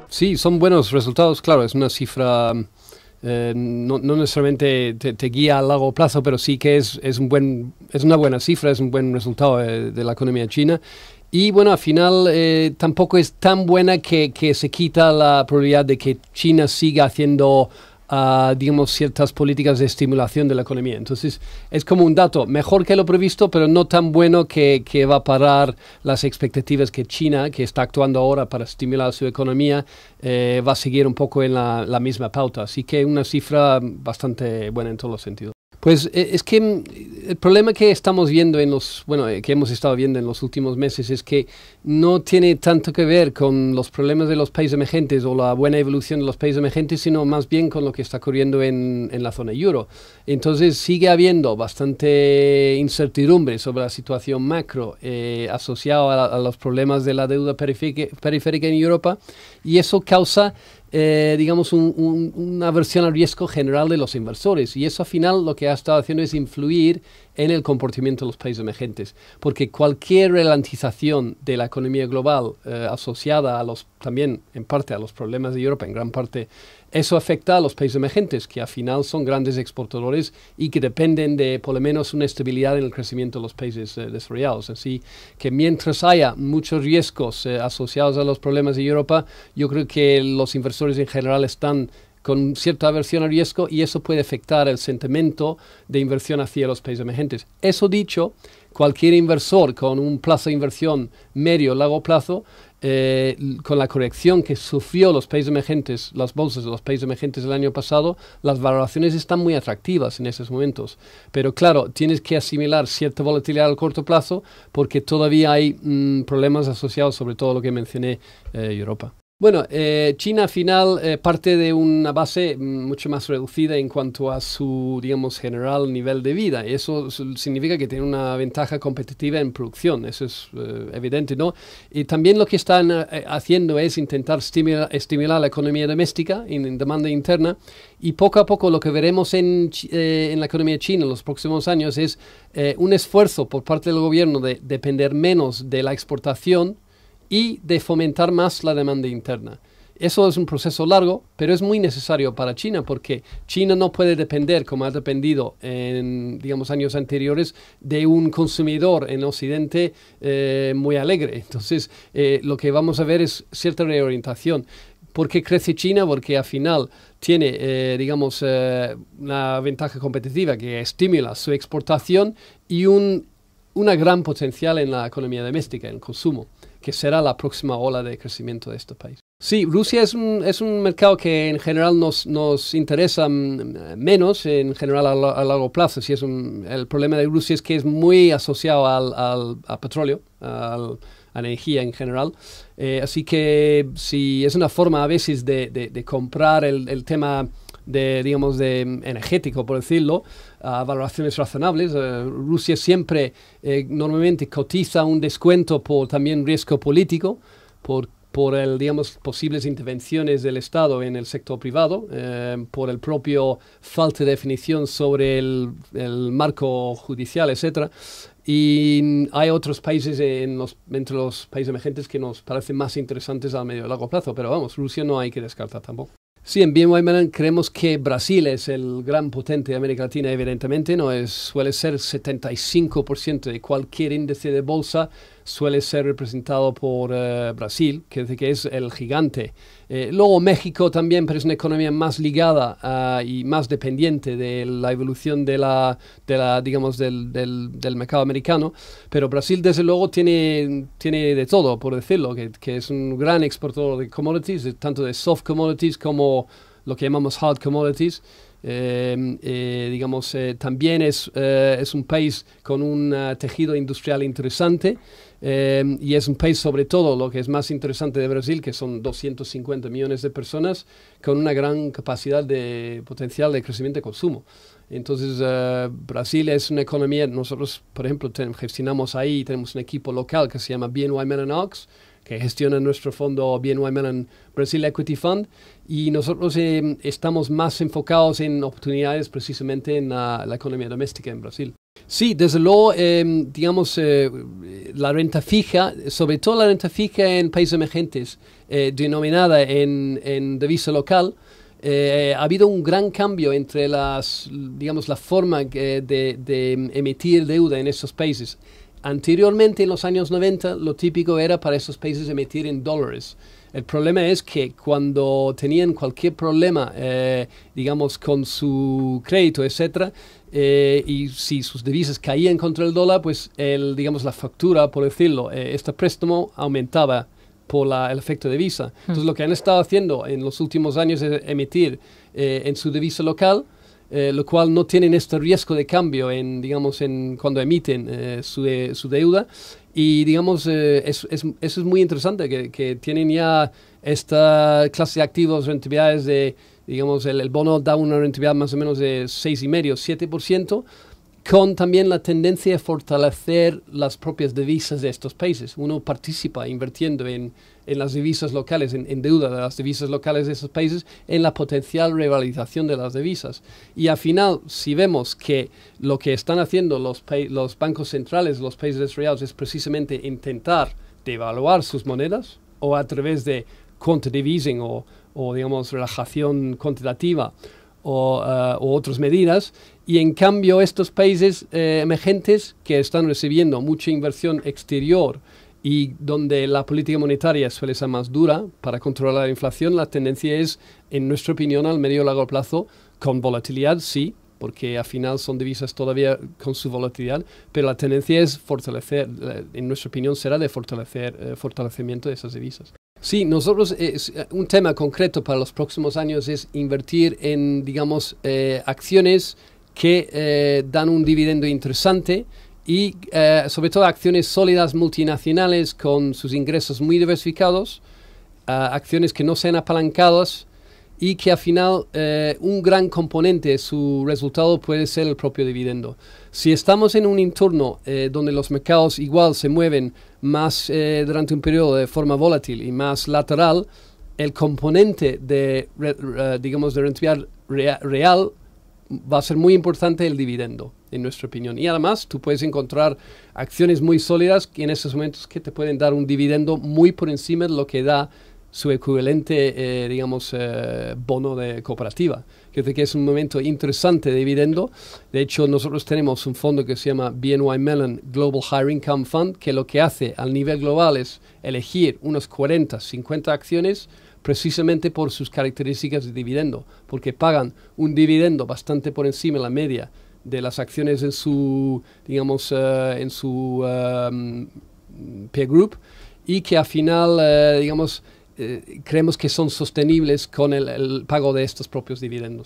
Sí, son buenos resultados, claro, es una cifra, no necesariamente te guía a largo plazo, pero sí que es una buena cifra, es un buen resultado de la economía china. Y bueno, al final tampoco es tan buena que se quita la probabilidad de que China siga haciendo, digamos, ciertas políticas de estimulación de la economía. Entonces, es como un dato mejor que lo previsto, pero no tan bueno que va a parar las expectativas que China, que está actuando ahora para estimular su economía, va a seguir un poco en la misma pauta. Así que una cifra bastante buena en todos los sentidos. Pues es que el problema que estamos viendo que hemos estado viendo en los últimos meses es que no tiene tanto que ver con los problemas de los países emergentes o la buena evolución de los países emergentes, sino más bien con lo que está ocurriendo en la zona euro. Entonces sigue habiendo bastante incertidumbre sobre la situación macro asociada a los problemas de la deuda periférica en Europa, y eso causa digamos, una aversión al riesgo general de los inversores. Y eso al final lo que ha estado haciendo es influir en el comportamiento de los países emergentes. Porque cualquier ralentización de la economía global asociada también en parte a los problemas de Europa, en gran parte, eso afecta a los países emergentes, que al final son grandes exportadores y que dependen de por lo menos una estabilidad en el crecimiento de los países desarrollados. Así que mientras haya muchos riesgos asociados a los problemas de Europa, yo creo que los inversores en general están con cierta aversión al riesgo, y eso puede afectar el sentimiento de inversión hacia los países emergentes. Eso dicho, cualquier inversor con un plazo de inversión medio o largo plazo, con la corrección que sufrió los países emergentes, las bolsas de los países emergentes el año pasado, las valoraciones están muy atractivas en esos momentos. Pero claro, tienes que asimilar cierta volatilidad al corto plazo, porque todavía hay problemas asociados, sobre todo lo que mencioné, Europa. Bueno, China al final parte de una base mucho más reducida en cuanto a su, digamos, general nivel de vida. Y eso significa que tiene una ventaja competitiva en producción, eso es evidente, ¿no? Y también lo que están haciendo es intentar estimular la economía doméstica en demanda interna, y poco a poco lo que veremos en la economía china en los próximos años es un esfuerzo por parte del gobierno de depender menos de la exportación y de fomentar más la demanda interna. Eso es un proceso largo, pero es muy necesario para China, porque China no puede depender, como ha dependido en, digamos, años anteriores, de un consumidor en Occidente muy alegre. Entonces, lo que vamos a ver es cierta reorientación. ¿Por qué crece China? Porque al final tiene, digamos, una ventaja competitiva que estimula su exportación y una gran potencial en la economía doméstica, en el consumo, que será la próxima ola de crecimiento de este país. Sí, Rusia es un mercado que en general nos interesa menos, en general a largo plazo. Sí, el problema de Rusia es que es muy asociado al petróleo, a energía en general. Así que sí, es una forma a veces de comprar el tema digamos, de energético, por decirlo, a valoraciones razonables. Rusia siempre normalmente cotiza un descuento por también riesgo político, por digamos, posibles intervenciones del Estado en el sector privado, por el propio falta de definición sobre el marco judicial, etc. Y hay otros países entre los países emergentes que nos parecen más interesantes a medio y largo plazo, pero vamos, Rusia no hay que descartar tampoco. Sí, en BNY Mellon creemos que Brasil es el gran potente de América Latina, evidentemente, suele ser 75% de cualquier índice de bolsa, suele ser representado por Brasil, que es el gigante. Luego México también, pero es una economía más ligada y más dependiente de la evolución digamos, del mercado americano. Pero Brasil, desde luego, tiene de todo, por decirlo, que es un gran exportador de commodities, tanto de soft commodities como lo que llamamos hard commodities. Digamos, también es un país con un tejido industrial interesante, y es un país, sobre todo, lo que es más interesante de Brasil, que son 250 millones de personas con una gran capacidad de potencial de crecimiento y consumo. Entonces, Brasil es una economía, nosotros, por ejemplo, gestionamos ahí, tenemos un equipo local que se llama BNY Mellon Oaks, que gestiona nuestro fondo BNY Mellon Brazil Equity Fund, y nosotros estamos más enfocados en oportunidades precisamente en la economía doméstica en Brasil. Sí, desde luego, digamos, la renta fija, sobre todo la renta fija en países emergentes, denominada en divisa local, ha habido un gran cambio entre digamos, la forma de emitir deuda en esos países. Anteriormente, en los años 90, lo típico era para esos países emitir en dólares. El problema es que cuando tenían cualquier problema, digamos, con su crédito, etcétera, y si sus divisas caían contra el dólar, pues digamos, la factura, por decirlo, este préstamo aumentaba por el efecto de divisa. Entonces, lo que han estado haciendo en los últimos años es emitir en su divisa local, lo cual no tienen este riesgo de cambio cuando emiten su deuda. Y digamos, eso es muy interesante, que tienen ya esta clase de activos, rentabilidades digamos, el bono da una rentabilidad más o menos de 6,5, 7%, con también la tendencia a fortalecer las propias divisas de estos países. Uno participa invirtiendo en las divisas locales, en deuda de las divisas locales de esos países, en la potencial revalorización de las divisas. Y al final, si vemos que lo que están haciendo los bancos centrales de los países desarrollados es precisamente intentar devaluar sus monedas, o a través de quantitative easing o digamos, relajación cuantitativa, o otras medidas, y en cambio estos países emergentes que están recibiendo mucha inversión exterior y donde la política monetaria suele ser más dura para controlar la inflación, la tendencia es, en nuestra opinión, al medio y largo plazo, con volatilidad, sí, porque al final son divisas todavía con su volatilidad, pero la tendencia es fortalecer, en nuestra opinión será de fortalecimiento de esas divisas. Sí, nosotros, un tema concreto para los próximos años es invertir en, digamos, acciones que dan un dividendo interesante y sobre todo acciones sólidas multinacionales con sus ingresos muy diversificados, acciones que no sean apalancadas y que al final un gran componente de su resultado puede ser el propio dividendo. Si estamos en un entorno donde los mercados igual se mueven más durante un periodo de forma volátil y más lateral, el componente digamos, de rentabilidad real va a ser muy importante el dividendo, en nuestra opinión. Y además, tú puedes encontrar acciones muy sólidas que en esos momentos que te pueden dar un dividendo muy por encima de lo que da su equivalente, digamos, bono de cooperativa. Creo que es un momento interesante de dividendo. De hecho, nosotros tenemos un fondo que se llama BNY Mellon Global High Income Fund, que lo que hace al nivel global es elegir unos 40, 50 acciones precisamente por sus características de dividendo, porque pagan un dividendo bastante por encima de la media de las acciones en su, digamos, peer group, y que al final, digamos, creemos que son sostenibles con el pago de estos propios dividendos.